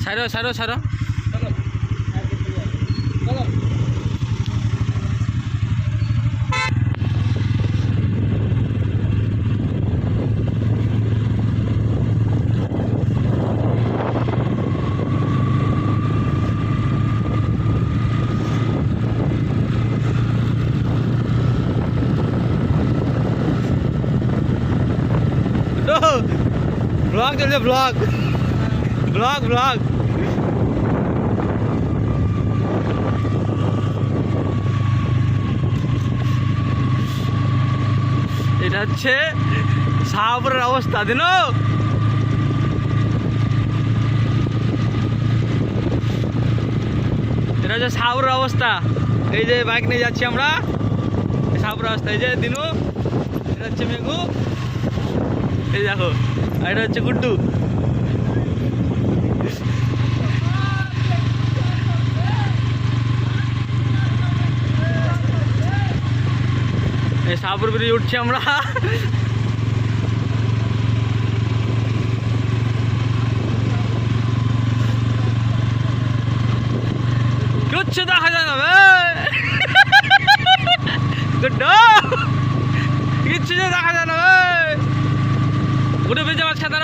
সাইরো সাইরো সাইরো। Blog চলছে, blog blog blog. এটা হচ্ছে শাহপুরের অবস্থা দিন। এটা হচ্ছে শাহপুরের অবস্থা। এই যে বাইক নিয়ে যাচ্ছি আমরা, শাহপুরের অবস্থা। এই যে দিনু, এটা হচ্ছে মেঘু, এই দেখো, আর এটা হচ্ছে গুড্ডু। এই শাহপুর ব্রিজ উঠছি আমরা। কিচ্ছু দেখা যায় না গুড্ডু, কিচ্ছু দেখা যায় না। গুড্ডু ব্রিজে মাছ খেতে